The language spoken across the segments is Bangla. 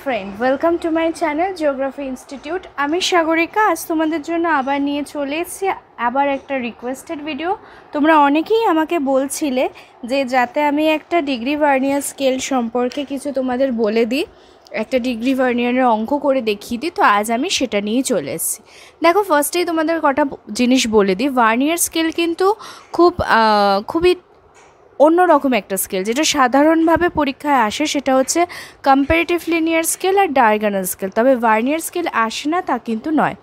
Friend, welcome to my channel geography institute. আমি সাগরিকা। আজ তোমাদের জন্য আবার নিয়ে চলে এসেছি আবার একটা রিকোয়েস্টেড ভিডিও। তোমরা অনেকেই আমাকে বলছিলে যে যাতে আমি একটা ডিগ্রি ভার্নিয়ার স্কেল সম্পর্কে কিছু তোমাদের বলে দিই, একটা ডিগ্রি ভার্নিয়ারের অঙ্ক করে দেখিয়ে দিই। তো আজ আমি সেটা নিয়ে চলে এসেছি। দেখো, ফার্স্টেই তোমাদের কটা জিনিস বলে দিই। ভার্নিয়ার স্কেল কিন্তু খুবই অন্যরকম একটা স্কেল, যেটা সাধারণভাবে পরীক্ষায় আসে সেটা হচ্ছে কম্পারেটিভ লিনিয়ার স্কেল আর ডায়াগোনাল স্কেল। তবে ভার্নিয়ার স্কেল আসে না তা কিন্তু নয়,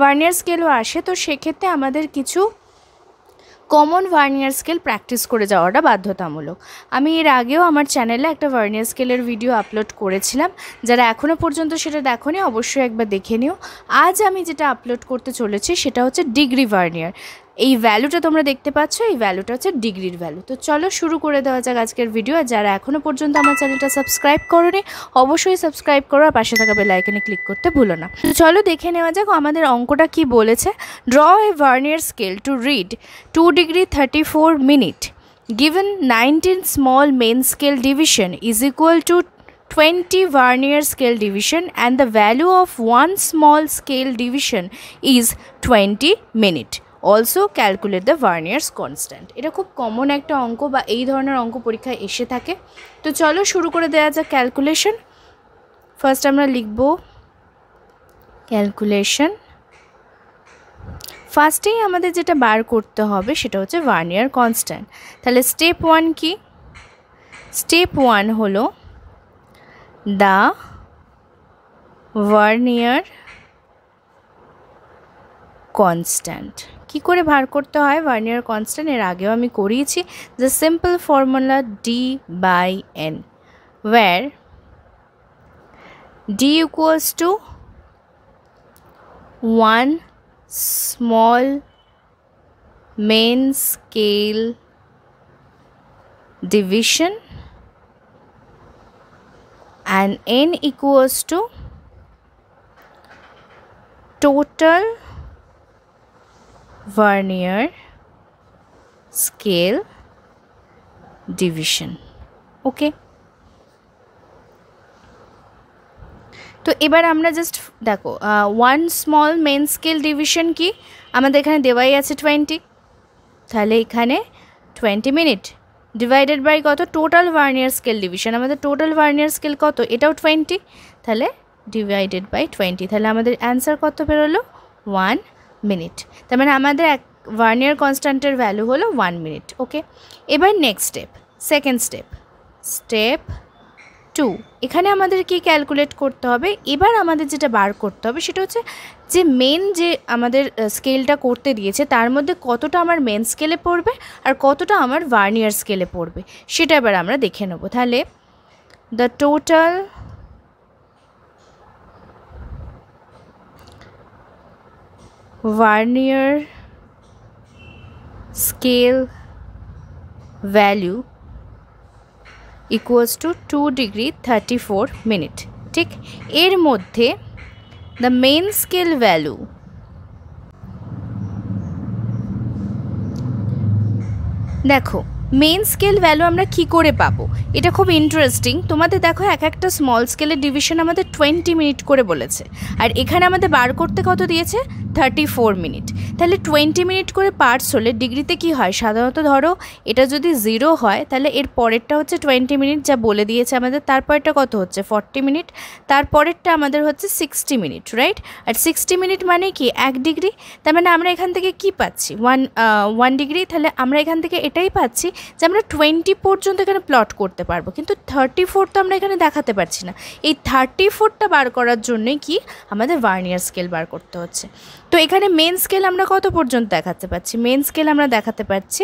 ভার্নিয়ার স্কেলও আসে। তো সেক্ষেত্রে আমাদের কিছু কমন ভার্নিয়ার স্কেল প্র্যাকটিস করে যাওয়াটা বাধ্যতামূলক। আমি এর আগেও আমার চ্যানেলে একটা ভার্নিয়ার স্কেলের ভিডিও আপলোড করেছিলাম, যারা এখনও পর্যন্ত সেটা দেখোনি অবশ্যই একবার দেখে নিও। আজ আমি যেটা আপলোড করতে চলেছি সেটা হচ্ছে ডিগ্রি ভার্নিয়ার। এই ভ্যালুটা তোমরা দেখতে পাচ্ছ, এই ভ্যালুটা হচ্ছে ডিগ্রির ভ্যালু। তো চলো শুরু করে দেওয়া যাক আজকের ভিডিও। আর যারা এখনও পর্যন্ত আমার চ্যানেলটা সাবস্ক্রাইব করোনি অবশ্যই সাবস্ক্রাইব করো, আর পাশে থাকা বেল আইকনে ক্লিক করতে ভুলো না। তো চলো দেখে নেওয়া যাক আমাদের অঙ্কটা কি বলেছে। Draw A vernier scale to read 2 degree 34 minute. Given 19 small main scale division is equal to 20 vernier scale division and the value of one small scale division is 20 minute. Also calculate the Varnier's constant. এটা খুব কমন একটা অঙ্ক, বা এই ধরনের অঙ্ক পরীক্ষায় এসে থাকে। তো চলো শুরু করে দেওয়া যাক ক্যালকুলেশন। ফার্স্ট আমরা লিখব ক্যালকুলেশন। ফার্স্টেই আমাদের যেটা বার করতে হবে সেটা হচ্ছে ভার্নিয়ার কনস্ট্যান্ট। তাহলে স্টেপ 1 কি? স্টেপ 1 হলো দ্য ভার্নিয়ার কনস্ট্যান্ট। কি করে বার করতে হয় ভার্নিয়ার কনস্ট্যান্ট এর আগেও আমি করিয়েছি। The simple formula D/N, where D equals to 1 small main scale division and N equals to total vernier scale division. ওকে, তো এবার আমরা জাস্ট দেখো, 1 স্মল মেন স্কেল ডিভিশন কি আমাদের এখানে দেওয়াই আছে 20। তাহলে এখানে 20 মিনিট ডিভাইডেড বাই কত? Total vernier scale division. আমাদের টোটাল ভার্নিয়ার স্কেল কত? এটাও 20। তাহলে ডিভাইডেড বাই 20। তাহলে আমাদের অ্যান্সার কত বেরোলো? 1 মিনিট। তার মানে আমাদের ভার্নিয়ার কনস্ট্যান্টের ভ্যালু হলো 1 মিনিট। ওকে, এবার next step, second step, step 2। এখানে আমাদের কি ক্যালকুলেট করতে হবে? এবার আমাদের যেটা বার করতে হবে সেটা হচ্ছে যে মেন যে আমাদের স্কেলটা করতে দিয়েছে তার মধ্যে কতটা আমার মেন স্কেলে পড়বে আর কতটা আমার ভার্নিয়ার স্কেলে পড়বে সেটা এবার আমরা দেখে নেব। তাহলে the total vernier scale value equals to 2 degree 34 minute। ঠিক, এর মধ্যে দ্য মেন স্কেল ভ্যালু দেখো, মেন স্কেল ভ্যালু আমরা কি করে পাবো? এটা খুব ইন্টারেস্টিং। তোমাদের দেখো, এক একটা স্মল স্কেলের ডিভিশন আমাদের 20 মিনিট করে বলেছে, আর এখানে আমাদের বার করতে কত দিয়েছে? 34 মিনিট। তাহলে 20 মিনিট করে পার্টস হলে ডিগ্রিতে কি হয়? সাধারণত ধরো এটা যদি 0 হয় তাহলে এর পরেরটা হচ্ছে 20 মিনিট যা বলে দিয়েছে আমাদের, তারপরেরটা কত হচ্ছে? 40 মিনিট, তারপরেরটা আমাদের হচ্ছে 60 মিনিট, রাইট? আর 60 মিনিট মানে কি? 1 ডিগ্রি। তার মানে আমরা এখান থেকে কি পাচ্ছি? 1 ডিগ্রি। তাহলে আমরা এখান থেকে এটাই পাচ্ছি যে আমরা 20 পর্যন্ত এখানে প্লট করতে পারবো, কিন্তু 34 তো আমরা এখানে দেখাতে পারছি না। এই 34টা বার করার জন্যই কি আমাদের ভার্নিয়ার স্কেল বার করতে হচ্ছে। তো এখানে মেন স্কেল আমরা কত পর্যন্ত দেখাতে পাচ্ছি? মেন স্কেল আমরা দেখাতে পাচ্ছি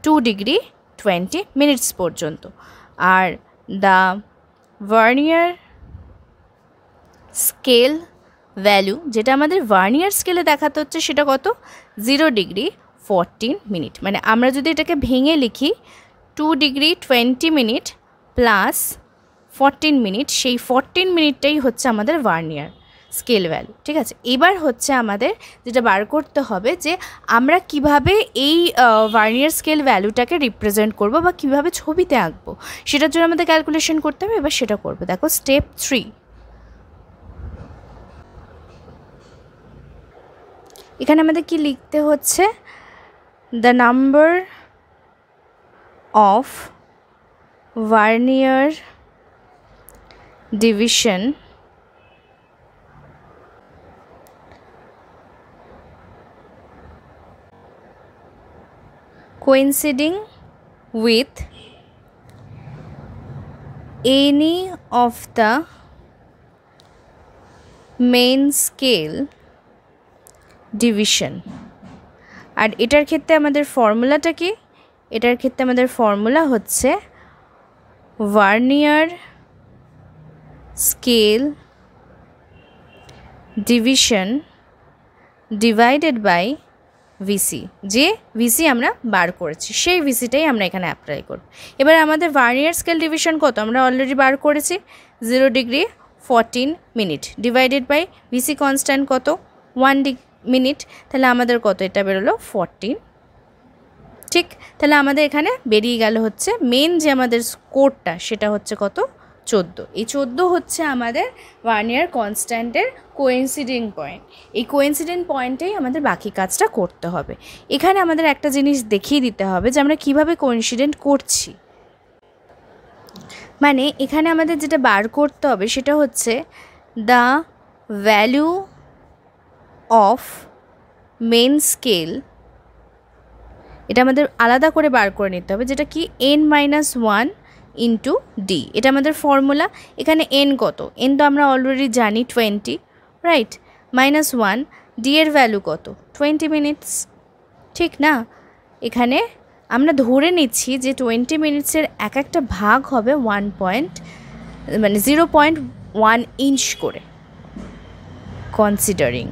2 degree 20 minutes পর্যন্ত। Are the vernier scale value যেটা আমাদের ভার্নিয়ার স্কেলে দেখাতে হচ্ছে সেটা কত? 0 degree 14 minute। মানে আমরা যদি এটাকে ভেঙে লিখি 2 degree 20 minute প্লাস 14 মিনিট, সেই 14 মিনিটটাই হচ্ছে আমাদের ভার্নিয়ার স্কেল ভ্যালু। ঠিক আছে, এবার হচ্ছে আমাদের যেটা বার করতে হবে যে আমরা কিভাবে এই ভার্নিয়ার স্কেল ভ্যালুটাকে রিপ্রেজেন্ট করব বা কিভাবে ছবিতে আঁকবো, সেটার জন্য আমাদের ক্যালকুলেশন করতে হবে। এবার সেটা করবো। দেখো স্টেপ 3, এখানে আমাদের কি লিখতে হচ্ছে, the number of vernier division coinciding with any of the main scale division। আর এটার ক্ষেত্রে আমাদের ফর্মুলাটা কি? এটার ক্ষেত্রে আমাদের ফর্মুলা হচ্ছে vernier scale division divided by VC. যে ভিসি আমরা বার করেছি সেই ভিসিটাই আমরা এখানে অ্যাপ্লাই করব। এবার আমাদের ভার্নিয়ার স্কেল ডিভিশন কত আমরা অলরেডি বার করেছি, 0 degree 14 minute divided by VC constant কত 1 মিনিট, তাহলে আমাদের কত এটা বেরোলো 14। ঠিক, তাহলে আমাদের এখানে বেরিয়ে গেল হচ্ছে মেন যে আমাদের স্কোরটা সেটা হচ্ছে কত 14। এই 14 হচ্ছে আমাদের ভার্নিয়ার কনস্ট্যান্টের কোইন্সিডিং পয়েন্ট। এই কোইন্সিডিং পয়েন্টেই আমাদের বাকি কাজটা করতে হবে। এখানে আমাদের একটা জিনিস দেখিয়ে দিতে হবে যে আমরা কীভাবে কোইন্সিডেন্ট করছি। মানে এখানে আমাদের যেটা বার করতে হবে সেটা হচ্ছে the value of main scale. এটা আমাদের আলাদা করে বার করে নিতে হবে, যেটা কি n-1 ইন্টু ডি। এটা আমাদের ফর্মুলা। এখানে n কত, n তো আমরা অলরেডি জানি 20, রাইট, -1 ডি এর ভ্যালু কত 20 মিনিটস, ঠিক না? এখানে আমরা ধরে নিচ্ছি যে 20 মিনিটসের এক একটা ভাগ হবে 0.1 ইঞ্চ করে, কনসিডারিং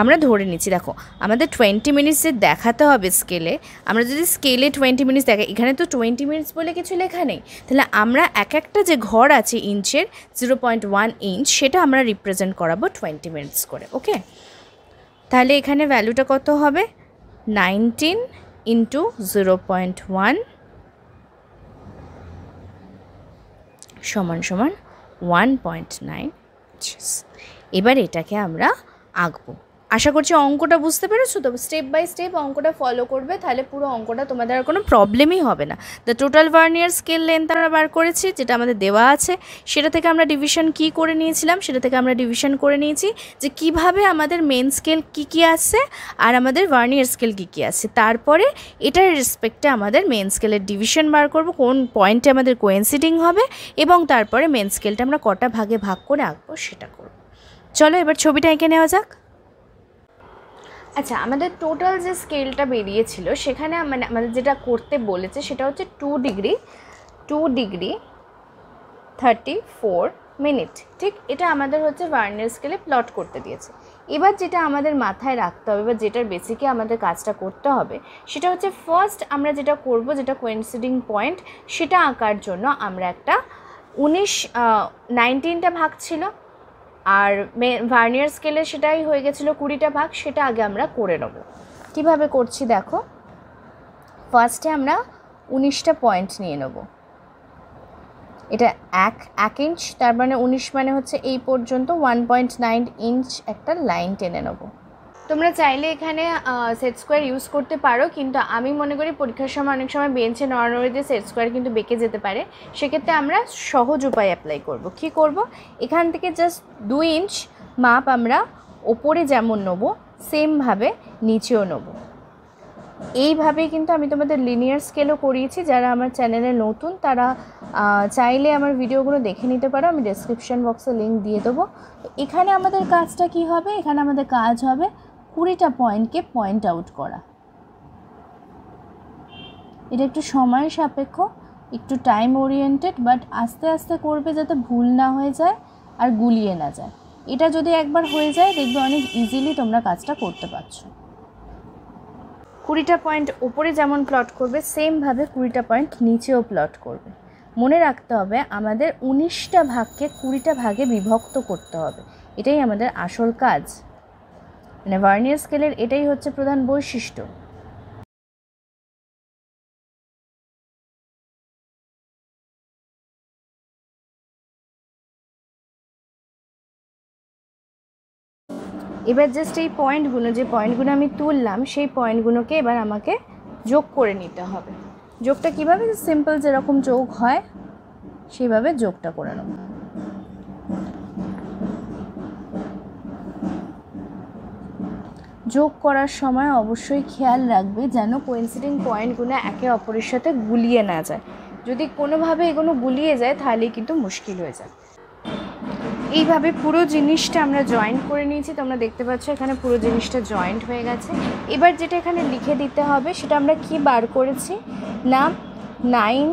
আমরা ধরে নিচ্ছি। দেখো আমাদের 20 মিনিটসে দেখাতে হবে স্কেলে। আমরা যদি স্কেলে 20 মিনিটস দেখাই, এখানে তো 20 মিনিটস বলে কিছু লেখা নেই, তাহলে আমরা এক একটা যে ঘর আছে ইঞ্চের 0.1 ইঞ্চ সেটা আমরা রিপ্রেজেন্ট করাবো 20 মিনিটস করে। ওকে, তাহলে এখানে ভ্যালুটা কত হবে 19 ইন্টু 0.1 সমান 1.9। এবার এটাকে আমরা আঁকবো। আশা করছি অঙ্কটা বুঝতে পেরেছো তো? স্টেপ বাই স্টেপ অঙ্কটা ফলো করবে, তাহলে পুরো অঙ্কটা তোমাদের আর কোনো প্রবলেমই হবে না। The total vernier scale length আমরা বার করেছি, যেটা আমাদের দেওয়া আছে, সেটা থেকে আমরা ডিভিশন কি করে নিয়েছিলাম, সেটা থেকে আমরা ডিভিশন করে নিয়েছি যে কিভাবে আমাদের মেন স্কেল কী আসছে আর আমাদের ভার্নিয়ার স্কেল কী আসছে। তারপরে এটার রেসপেক্টে আমাদের মেন স্কেলের ডিভিশন বার করব, কোন পয়েন্টে আমাদের কোয়েন্সিডিং হবে, এবং তারপরে মেন স্কেলটা আমরা কটা ভাগে ভাগ করে আঁকবো সেটা করব। চলো এবার ছবিটা এঁকে নেওয়া যাক। আচ্ছা, আমাদের টোটাল যে স্কেলটা বেরিয়েছিল সেখানে মানে আমাদের যেটা করতে বলেছে সেটা হচ্ছে 2 ডিগ্রি 34 মিনিট। ঠিক, এটা আমাদের হচ্ছে ভার্নিয়ার স্কেলে প্লট করতে দিয়েছে। এবার যেটা আমাদের মাথায় রাখতে হবে বা যেটার বেসিকে আমাদের কাজটা করতে হবে সেটা হচ্ছে ফার্স্ট আমরা যেটা করব, যেটা কোইন্সিডিং পয়েন্ট, সেটা আঁকার জন্য আমরা একটা 19টা ভাগ ছিল, আর ভার্নিয়ার স্কেলে সেটাই হয়ে গেছিলো 20টা ভাগ। সেটা আগে আমরা করে নেব। কীভাবে করছি দেখো, ফার্স্টে আমরা 19টা পয়েন্ট নিয়ে নেব। এটা 1 ইঞ্চ, তার মানে 19 মানে হচ্ছে এই পর্যন্ত 1.9 ইঞ্চ একটা লাইন টেনে নেব। তোমরা চাইলে এখানে সেট স্কোয়ার ইউজ করতে পারো, কিন্তু আমি মনে করি পরীক্ষার সময় অনেক সময় বেঞ্চে নড়ানড়িতে সেট স্কোয়ার কিন্তু বেঁকে যেতে পারে। সেক্ষেত্রে আমরা সহজ উপায় অ্যাপ্লাই করব। কি করব, এখান থেকে জাস্ট 2 ইঞ্চ মাপ আমরা ওপরে যেমন নেব সেমভাবে নিচেও নেব। এইভাবেই কিন্তু আমি তোমাদের লিনিয়ার স্কেলও করিয়েছি। যারা আমার চ্যানেলে নতুন তারা চাইলে আমার ভিডিওগুলো দেখে নিতে পারো, আমি ডেসক্রিপশন বক্সে লিঙ্ক দিয়ে দেবো। এখানে আমাদের কাজটা কি হবে, এখানে আমাদের কাজ হবে 20টা পয়েন্টকে পয়েন্ট আউট করা। এটা একটু সময় সাপেক্ষ, একটু টাইম ওরিয়েন্টেড, বাট আস্তে আস্তে করবে যাতে ভুল না হয়ে যায় আর গুলিয়ে না যায়। এটা যদি একবার হয়ে যায় দেখবে অনেক ইজিলি তোমরা কাজটা করতে পারছো। 20টা পয়েন্ট ওপরে যেমন প্লট করবে সেমভাবে 20টা পয়েন্ট নিচেও প্লট করবে। মনে রাখতে হবে আমাদের 19টা ভাগকে 20টা ভাগে বিভক্ত করতে হবে। এটাই আমাদের আসল কাজ। মানে ভার্নিয়ার স্কেলের এটাই হচ্ছে প্রধান বৈশিষ্ট্য। এবার জাস্ট এই পয়েন্টগুলো, যে পয়েন্টগুলো আমি তুললাম, সেই পয়েন্টগুলোকে এবার আমাকে যোগ করে নিতে হবে। যোগটা কীভাবে? সিম্পল যেরকম যোগ হয় সেইভাবে যোগটা করে নেব। যোগ করার সময় অবশ্যই খেয়াল রাখবে যেন কোইন্সিডিং পয়েন্টগুলো একে অপরের সাথে গুলিয়ে না যায়। যদি কোনোভাবে এগুলো গুলিয়ে যায় তাহলে কিন্তু মুশকিল হয়ে যায়। এইভাবে পুরো জিনিসটা আমরা জয়েন্ট করে নিয়েছি। তোমরা দেখতে পাচ্ছ এখানে পুরো জিনিসটা জয়েন্ট হয়ে গেছে। এবার যেটা এখানে লিখে দিতে হবে সেটা আমরা কি বার করেছি না, 9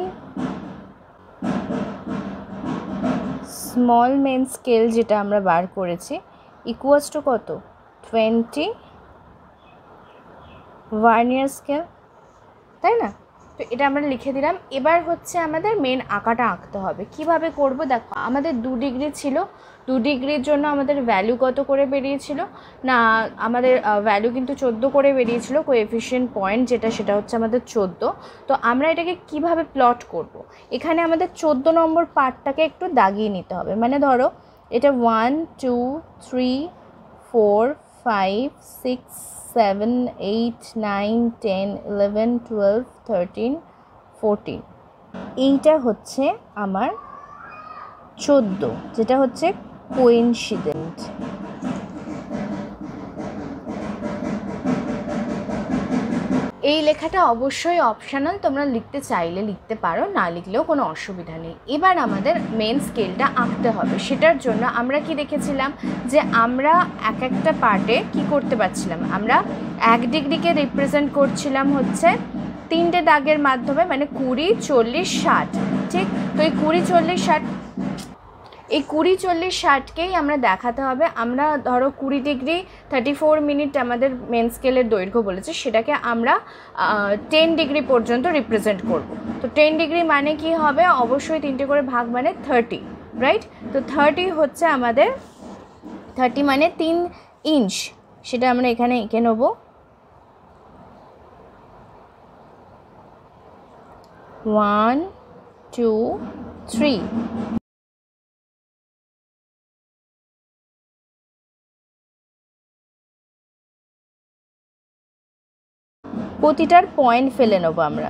স্মল মেন স্কেল যেটা আমরা বার করেছি ইকুয়ালস টু কত, 20 ভার্নিয়ার স্কেল, তাই না? তো এটা আমরা লিখে দিলাম। এবার হচ্ছে আমাদের মেন আঁকাটা আঁকতে হবে। কিভাবে করব? দেখো, আমাদের 2 ডিগ্রি ছিল, 2 ডিগ্রির জন্য আমাদের ভ্যালু কত করে বেরিয়েছিল না, আমাদের ভ্যালু কিন্তু 14 করে বেরিয়েছিল কোএফিশিয়েন্ট পয়েন্ট যেটা, সেটা হচ্ছে আমাদের 14। তো আমরা এটাকে কিভাবে প্লট করব? এখানে আমাদের 14 নম্বর পার্টটাকে একটু দাগিয়ে নিতে হবে। মানে ধরো এটা 1 2 3 4 5 6 7 8 9 10 11 12 13 14, এইটা হচ্ছে আমার 14, যেটা হচ্ছে কোইন্সিডেন্ট। এই লেখাটা অবশ্যই অপশনাল, তোমরা লিখতে চাইলে লিখতে পারো, না লিখলেও কোনো অসুবিধা নেই। এবার আমাদের মেন স্কেলটা আঁকতে হবে। সেটার জন্য আমরা কি দেখেছিলাম যে আমরা এক একটা পার্টে কি করতে পারছিলাম, আমরা 1 ডিগ্রিকে রিপ্রেজেন্ট করছিলাম হচ্ছে 3টে দাগের মাধ্যমে, মানে 20 40 60, ঠিক? তো এই 20 40 60, এই 20 40 60কেই আমরা দেখাতে হবে। আমরা ধরো 20 ডিগ্রি 34 মিনিট আমাদের মেন স্কেলের দৈর্ঘ্য বলেছে, সেটাকে আমরা 10 ডিগ্রি পর্যন্ত রিপ্রেজেন্ট করব। তো 10 ডিগ্রি মানে কি হবে? অবশ্যই 3টে করে ভাগ মানে 30, রাইট? তো 30 হচ্ছে আমাদের, 30 মানে 3 ইঞ্চ, সেটা আমরা এখানে এঁকে নেব। 1 2 3, প্রতিটার পয়েন্ট ফেলে নেব আমরা।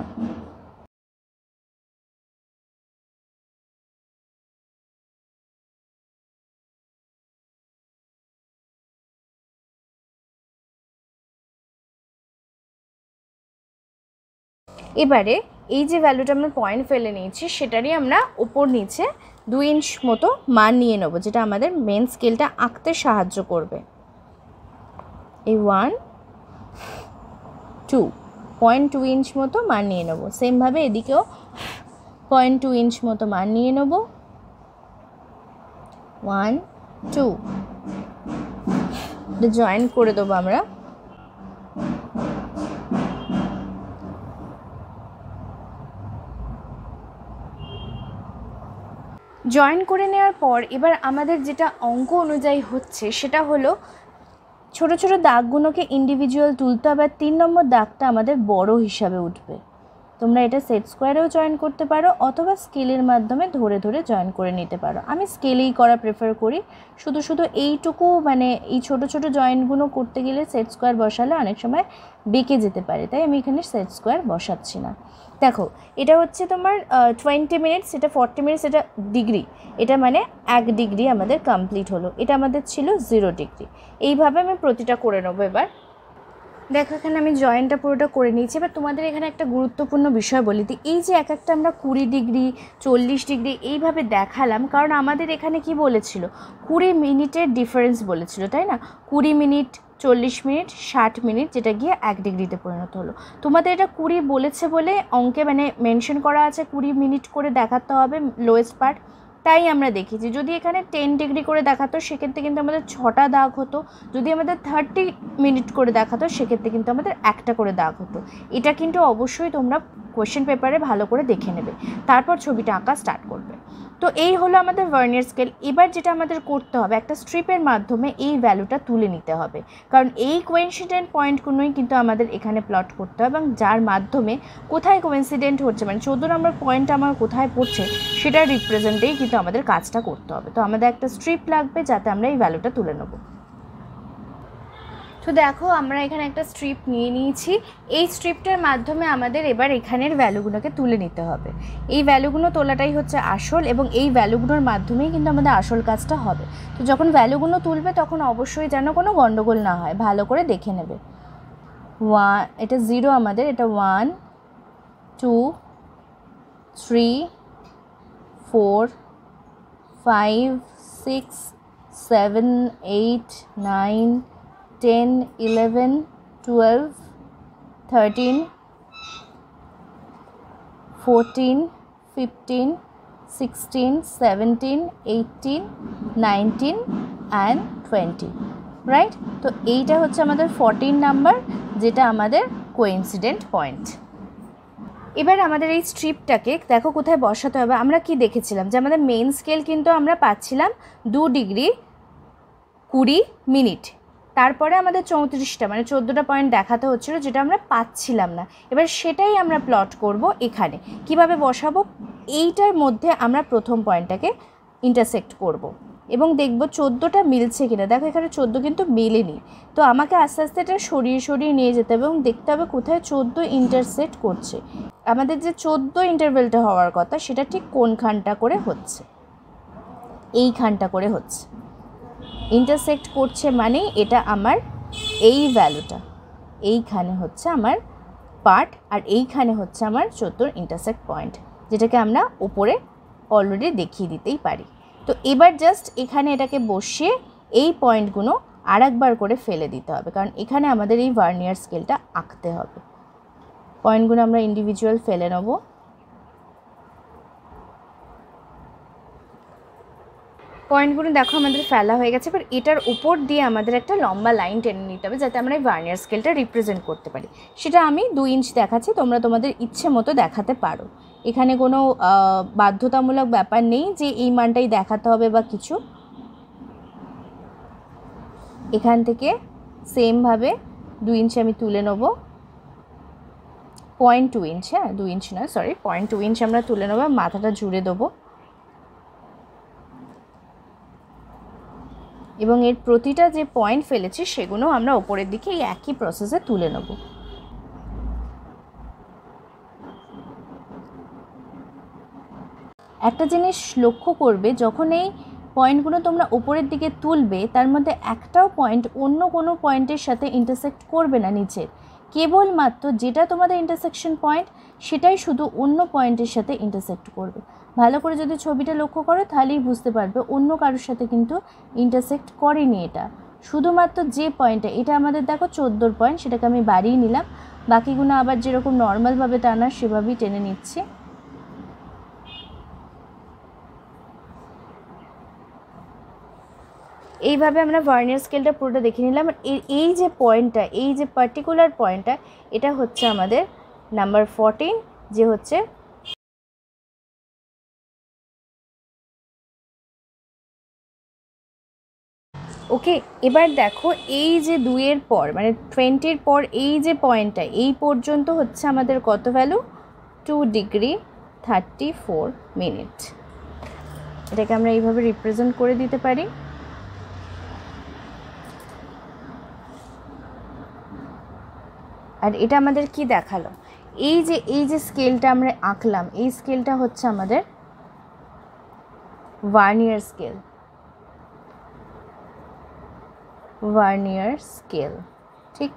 এবারে এই যে ভ্যালুটা আমরা পয়েন্ট ফেলে নিয়েছি সেটারই আমরা ওপর নিচে 2 ইঞ্চ মতো মান নিয়ে নেব, যেটা আমাদের মেন স্কেলটা আঁকতে সাহায্য করবে। এই 1 2 0.2 ইঞ্চ মতো মান নিয়ে নেব। সেমভাবে এদিকেও 0.2 ইঞ্চ মতো মান নিয়ে নেব। 1 2, এটা জয়েন করে দেবো আমরা। জয়েন করে নেওয়ার পর এবার আমাদের যেটা অঙ্ক অনুযায়ী হচ্ছে সেটা হলো ছোট ছোট দাগগুলোকে ইন্ডিভিজুয়াল তুলতে হবে। 3 নম্বর দাগটা আমাদের বড় হিসাবে উঠবে। তোমরা এটা সেট স্কোয়ারেও জয়েন করতে পারো অথবা স্কেলের মাধ্যমে ধরে ধরে জয়েন করে নিতে পারো। আমি স্কেলেই করা প্রেফার করি। শুধু শুধু এইটুকু মানে এই ছোট ছোট জয়েন্টগুলো করতে গেলে সেট স্কোয়ার বসালে অনেক সময় বেঁকে যেতে পারে, তাই আমি এখানে সেট স্কোয়ার বসাচ্ছি না। দেখো, এটা হচ্ছে তোমার 20 মিনিটস, এটা 40 মিনিটস, এটা ডিগ্রি, এটা মানে 1 ডিগ্রি আমাদের কমপ্লিট হলো। এটা আমাদের ছিল 0 ডিগ্রি। এইভাবে আমি প্রতিটা করে নেবো। এবার দেখো, এখানে আমি জয়েন্টটা পুরোটা করে নিয়েছি। এবার তোমাদের এখানে একটা গুরুত্বপূর্ণ বিষয় বলি দিই। এই যে এক একটা আমরা 20 ডিগ্রি 40 ডিগ্রি এইভাবে দেখালাম, কারণ আমাদের এখানে কি বলেছিল, 20 মিনিটের ডিফারেন্স বলেছিল, তাই না? 20 মিনিট 40 মিনিট 60 মিনিট, যেটা গিয়ে 1 ডিগ্রিতে পরিণত হলো। তোমাদের এটা 20 বলেছে বলে অঙ্কে মানে মেনশন করা আছে 20 মিনিট করে দেখাতে হবে লোয়েস্ট পার্ট, তাই আমরা দেখেছি। যদি এখানে 10 ডিগ্রি করে দেখাতো সেক্ষেত্রে কিন্তু আমাদের 6টা দাগ হতো। যদি আমাদের 30 মিনিট করে দেখাতো সেক্ষেত্রে কিন্তু আমাদের 1টা করে দাগ হতো। এটা কিন্তু অবশ্যই তোমরা কোয়েশ্চেন পেপারে ভালো করে দেখে নেবে, তারপর ছবিটা আঁকা স্টার্ট করবে। তো এই হলো আমাদের ভার্নিয়ার স্কেল। এবার যেটা আমাদের করতে হবে, একটা স্ট্রিপের মাধ্যমে এই ভ্যালুটা তুলে নিতে হবে, কারণ এই কোইন্সিডেন্ট পয়েন্টগুলোই কিন্তু আমাদের এখানে প্লট করতে হবে, এবং যার মাধ্যমে কোথায় কোইন্সিডেন্ট হচ্ছে মানে 14 নম্বর পয়েন্ট আমার কোথায় পড়ছে সেটা রিপ্রেজেন্টেই কিন্তু আমাদের কাজটা করতে হবে। তো আমাদের একটা স্ট্রিপ লাগবে যাতে আমরা এই ভ্যালুটা তুলে নেব। তো দেখো আমরা এখানে একটা স্ট্রিপ নিয়ে নিয়েছি। এই স্ট্রিপটার মাধ্যমে আমাদের এবার এখানের ভ্যালুগুলোকে তুলে নিতে হবে। এই ভ্যালুগুলো তোলাটাই হচ্ছে আসল, এবং এই ভ্যালুগুলোর মাধ্যমেই কিন্তু আমাদের আসল কাজটা হবে। তো যখন ভ্যালুগুলো তুলবে তখন অবশ্যই যেন কোনো গন্ডগোল না হয়, ভালো করে দেখে নেবে। এটা 0 আমাদের, এটা 1 2 3 4 5 6 7 8 9 10 11 12 13 14 15 16 17 18 19 and 20, রাইট? তো এইটা হচ্ছে আমাদের 14 নাম্বার, যেটা আমাদের কোইন্সিডেন্ট পয়েন্ট। এবার আমাদের এই স্ট্রিপটাকে দেখো কোথায় বসাতে হবে। আমরা কি দেখেছিলাম যে আমাদের মেইন স্কেল কিন্তু আমরা পাচ্ছিলাম 2 ডিগ্রি 20 মিনিট, তারপরে আমাদের 34টা মানে 14টা পয়েন্ট দেখাতে হচ্ছিল, যেটা আমরা পাচ্ছিলাম না। এবার সেটাই আমরা প্লট করব এখানে। কিভাবে বসাবো? এইটার মধ্যে আমরা প্রথম পয়েন্টটাকে ইন্টারসেক্ট করব এবং দেখব 14টা মিলছে কিনা। দেখো এখানে 14 কিন্তু মিলেনি, তো আমাকে আস্তে আস্তে এটা সরিয়ে সরিয়ে নিয়ে যেতে হবে এবং দেখতে হবে কোথায় 14 ইন্টারসেক্ট করছে। আমাদের যে 14 ইন্টারভেলটা হওয়ার কথা সেটা ঠিক কোনখানটা করে হচ্ছে, এইখানটা করে হচ্ছে। ইন্টারসেক্ট করছে মানে এটা আমার এই ভ্যালুটা এইখানে হচ্ছে আমার পার্ট, আর এইখানে হচ্ছে আমার 14 ইন্টারসেক্ট পয়েন্ট, যেটাকে আমরা উপরে অলরেডি দেখিয়ে দিতেই পারি। তো এবার জাস্ট এখানে এটাকে বসিয়ে এই পয়েন্টগুলো আরেকবার করে ফেলে দিতে হবে, কারণ এখানে আমাদের এই ভার্নিয়ার স্কেলটা আঁকতে হবে। পয়েন্টগুলো আমরা ইন্ডিভিজুয়াল ফেলে নেব। পয়েন্টগুলো দেখো আমাদের ফেলা হয়ে গেছে। এবার এটার উপর দিয়ে আমাদের একটা লম্বা লাইন টেনে নিতে হবে, যাতে আমরা এই ভার্নিয়ার স্কেলটা রিপ্রেজেন্ট করতে পারি। সেটা আমি 2 ইঞ্চ দেখাচ্ছি, তোমরা তোমাদের ইচ্ছে মতো দেখাতে পারো। এখানে কোনো বাধ্যতামূলক ব্যাপার নেই যে এই মানটাই দেখাতে হবে বা কিছু। এখান থেকে সেমভাবে 2 ইঞ্চ আমি তুলে নেব, 0.2 ইঞ্চ, হ্যাঁ 2 ইঞ্চ নয়, সরি 0.2 ইঞ্চ আমরা তুলে নেব, মাথাটা জুড়ে দেবো এবং এর প্রতিটা যে পয়েন্ট ফেলেছি সেগুলো আমরা ওপরের দিকে এই একই প্রসেসে তুলে নেব। একটা জিনিস লক্ষ্য করবে, যখন এই পয়েন্টগুলো তোমরা ওপরের দিকে তুলবে তার মধ্যে একটাও পয়েন্ট অন্য কোনো পয়েন্টের সাথে ইন্টারসেক্ট করবে না নিচে, কেবলমাত্র যেটা তোমাদের ইন্টারসেকশন পয়েন্ট সেটাই শুধু অন্য পয়েন্টের সাথে ইন্টারসেক্ট করবে। ভালো করে যদি ছবিটা লক্ষ্য করো তাহলেই বুঝতে পারবে অন্য কারোর সাথে কিন্তু ইন্টারসেক্ট করেনি এটা, শুধুমাত্র যে পয়েন্টটা, এটা আমাদের দেখো 14 পয়েন্ট, সেটাকে আমি বাড়িয়ে নিলাম, বাকিগুলো আবার যেরকম নর্মালভাবে টানা সেভাবেই টেনে নিচ্ছি। এইভাবে আমরা ভার্নিয়ার স্কেলটা পুরোটা দেখে নিলাম। এই যে পয়েন্টটা, এই যে পার্টিকুলার পয়েন্টটা, এটা হচ্ছে আমাদের নাম্বার 14, যে হচ্ছে ওকে। এবার দেখো এই যে 2-এর পর মানে 20-র পর এই যে পয়েন্টটা, এই পর্যন্ত হচ্ছে আমাদের কত ভ্যালু? 2 degree 34 minute. এটাকে আমরা এইভাবে রিপ্রেজেন্ট করে দিতে পারি। আর এটা আমাদের কি দেখালো? এই যে স্কেলটা আমরা আঁকলাম, এই স্কেলটা হচ্ছে আমাদের ভার্নিয়ার স্কেল, ভার্নিয়ার স্কেল, ঠিক।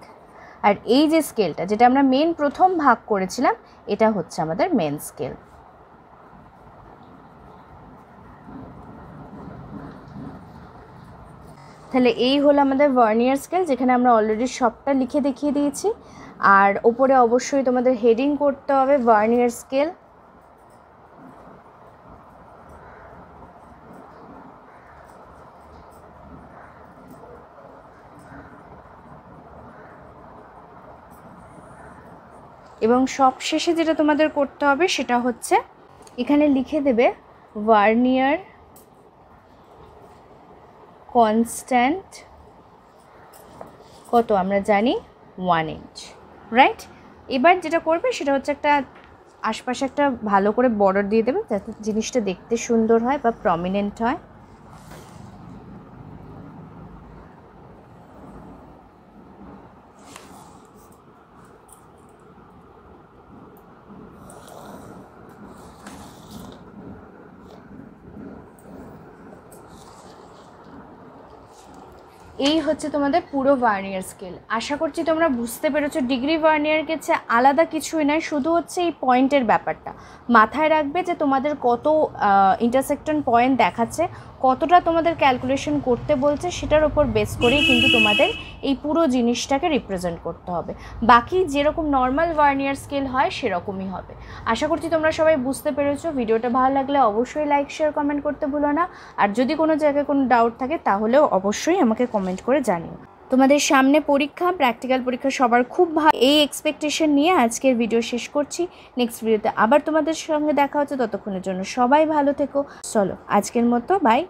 আর এই যে স্কেলটা যেটা আমরা মেন প্রথম ভাগ করেছিলাম, এটা হচ্ছে আমাদের মেন স্কেল। তাহলে এই হলো আমাদের ভার্নিয়ার স্কেল, যেখানে আমরা অলরেডি সবটা লিখে দেখিয়ে দিয়েছি। আর ওপরে অবশ্যই তোমাদের হেডিং করতে হবে ভার্নিয়ার স্কেল। এবং সব শেষে যেটা তোমাদের করতে হবে সেটা হচ্ছে এখানে লিখে দেবে ভার্নিয়ার কনস্ট্যান্ট কত আমরা জানি 1 ইঞ্চ, রাইট। এবার যেটা করবে সেটা হচ্ছে একটা আশপাশে একটা ভালো করে বর্ডার দিয়ে দেবে, যাতে জিনিসটা দেখতে সুন্দর হয় বা প্রমিনেন্ট হয়। এই হচ্ছে তোমাদের পুরো ভার্নিয়ার স্কেল। আশা করছি তোমরা বুঝতে পেরেছো। ডিগ্রি ভার্নিয়ার কাছে আলাদা কিছুই নয়, শুধু হচ্ছে এই পয়েন্টের ব্যাপারটা মাথায় রাখবে যে তোমাদের কত ইন্টারসেকশন পয়েন্ট দেখাচ্ছে, কতটা তোমাদের ক্যালকুলেশন করতে বলছে, সেটার ওপর বেস করেই কিন্তু তোমাদের এই পুরো জিনিসটাকে রিপ্রেজেন্ট করতে হবে। বাকি যেরকম নর্মাল ভার্নিয়ার স্কেল হয় সেরকমই হবে। আশা করছি তোমরা সবাই বুঝতে পেরেছো। ভিডিওটা ভালো লাগলে অবশ্যই লাইক শেয়ার কমেন্ট করতে ভুলো না। আর যদি কোনো জায়গায় কোনো ডাউট থাকে তাহলেও অবশ্যই আমাকে কমেন্ট করে জানিও। তোমাদের সামনে পরীক্ষা, প্র্যাকটিক্যাল পরীক্ষা সবার খুব ভালো, এই এক্সপেকটেশন নিয়ে আজকের ভিডিও শেষ করছি। নেক্সট ভিডিওতে আবার তোমাদের সঙ্গে দেখা হচ্ছে, ততক্ষণের জন্য সবাই ভালো থেকো। চলো আজকের মতো বাই।